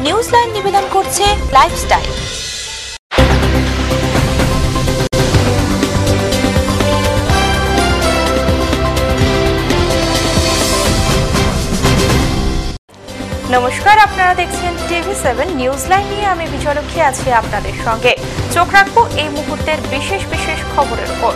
নিউজলাইন নিবেদন করছে লাইফস্টাইল। নমস্কার, আপনারা দেখছেন TV7 নিউজলাইন নিয়ে আমি বিজয়লক্ষ্মী আছি আপনাদের সঙ্গে। চোখ রাখবো এই মুহূর্তের বিশেষ খবরের উপর।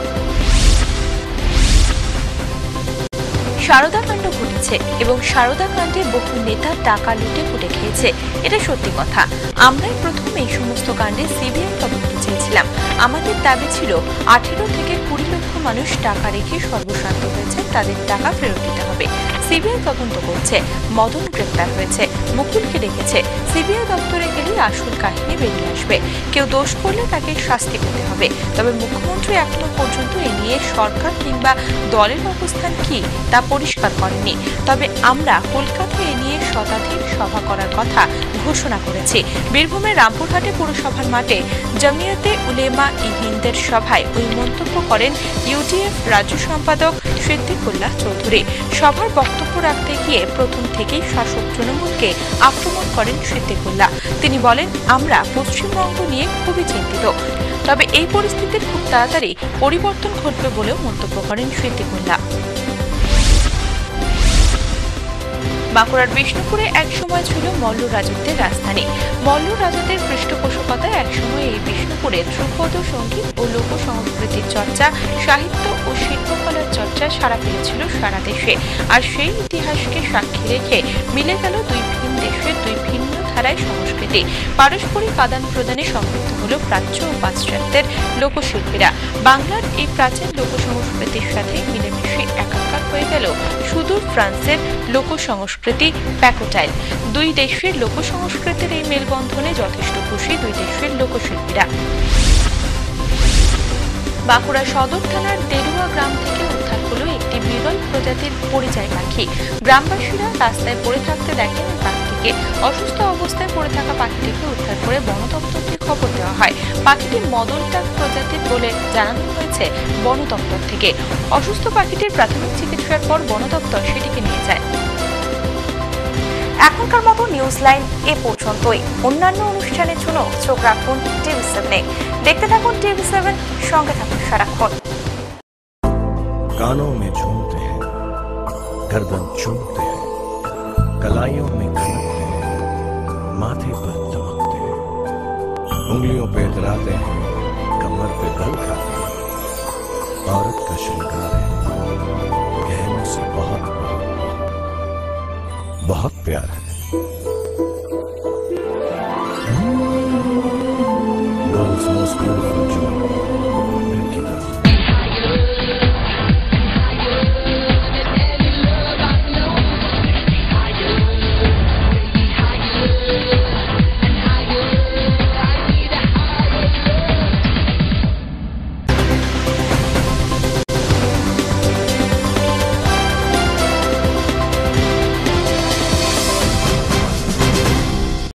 সারদা কাণ্ড ঘটেছে এবং সারদা কাণ্ডে বহু নেতা টাকা লুটে পুটে খেয়েছে, এটা সত্যি কথা। আমরাই প্রথম এই সমস্ত কাণ্ডে সিবিআই তদন্ত চেয়েছিলাম। আমাদের দাবি ছিল 18 থেকে 20 লক্ষ মানুষ টাকা রেখে সর্বশান্ত হয়েছে, তাদের টাকা ফেরত দিতে হবে। সিবিআই তদন্ত করছে। মদন গ্রেপ্তার হয়েছে, মুকুলকে ডেকেছে। সিবিআই দপ্তরে গেলে আসল কাহিনী বেরিয়ে আসবে। কেউ দোষ করলে তাকে শাস্তি পেতে হবে। তবে মুখ্যমন্ত্রী এখনো পর্যন্ত এ নিয়ে সরকার কিংবা দলের অবস্থান কি তা পরিষ্কার করেনি। তবে আমরা কলকাতায় এ নিয়ে শতাধিক সভা করার কথা ঘোষণা করেছি। বীরভূমের রামপুরহাটে পুরসভার মাঠে জমিয়তে উলেমা ই হিন্দের সভায় ওই মন্তব্য করেন ইউডিএফ রাজ্য সম্পাদক সিদ্দিকুল্লাহ চৌধুরী। সভার বক্তব্য রাখতে গিয়ে প্রথম থেকেই শাসক তৃণমূলকে আক্রমণ করেন সিদ্দিকুল্লাহ। তিনি বলেন, আমরা পশ্চিমবঙ্গ নিয়ে খুবই চিন্তিত, তবে এই পরিস্থিতির খুব তাড়াতাড়ি পরিবর্তন ঘটবে বলেও মন্তব্য করেন সিদ্দিকুল্লাহ। বাঁকুড়ার বিষ্ণুপুরে একসময় ছিল মল্ল রাজত্বের রাজধানী। মল্ল রাজত্বের পৃষ্ঠপোষকতায় একসময় এই বিষ্ণুপুরে ধ্রুপদ সঙ্গীত ও লোক সংস্কৃতির চর্চা, সাহিত্য ও শিল্পকলার চর্চা সারা পেয়েছিল সারা দেশে। আর সেই ইতিহাসকে সাক্ষী রেখে মিলে গেল দুই ভিন্ন দেশের দুই ভিন্ন ধারায় সংস্কৃতি। পারস্পরিক আদান প্রদানে সমৃদ্ধ হল প্রাচ্য ও পাশ্চাত্যের লোকশিল্পীরা। বাংলার এই প্রাচীন লোক সংস্কৃতির সাথে মিলেমিশে একাকার হয়ে গেল সুদূর ফ্রান্সের লোক সংস্কৃতি প্যাকোটাইল। দুই দেশের লোক সংস্কৃতির এই মেলবন্ধনে যথেষ্ট খুশি দুই দেশের লোকশিল্পীরা। বাঁকুড়া সদর থানার দেরুয়া গ্রাম থেকে উদ্ধার হলো একটি বিরল প্রজাতির পরিযায়ী পাখি। গ্রামবাসীরা রাস্তায় পড়ে থাকতে দেখেন ওই পাখিটিকে। অসুস্থ অবস্থায় পড়ে থাকা পাখিটিকে উদ্ধার করে বন দপ্তরকে খবর দেওয়া হয়। পাখিটি মদনটাক প্রজাতির বলে জানানো হয়েছে বন দপ্তর থেকে। অসুস্থ পাখিটির প্রাথমিক চিকিৎসার পর বন দপ্তর সেটিকে নিয়ে যায়। এখনকার মতো নিউজলাইন এ পর্যন্তই। অন্যান্য অনুষ্ঠানের জন্য চোখ রাখুন TV7 এ। দেখতে থাকুন TV7, সঙ্গে থাকুন সারাক্ষণ। कानों में झूमते हैं, गर्दन चूमते हैं, कलाइयों में खनकते हैं, माथे पर चमकते हैं, उंगलियों पे इतराते हैं, कमर पे बल खाते हैं। औरत का श्रृंगार है, गहनों से बहुत बहुत प्यार है।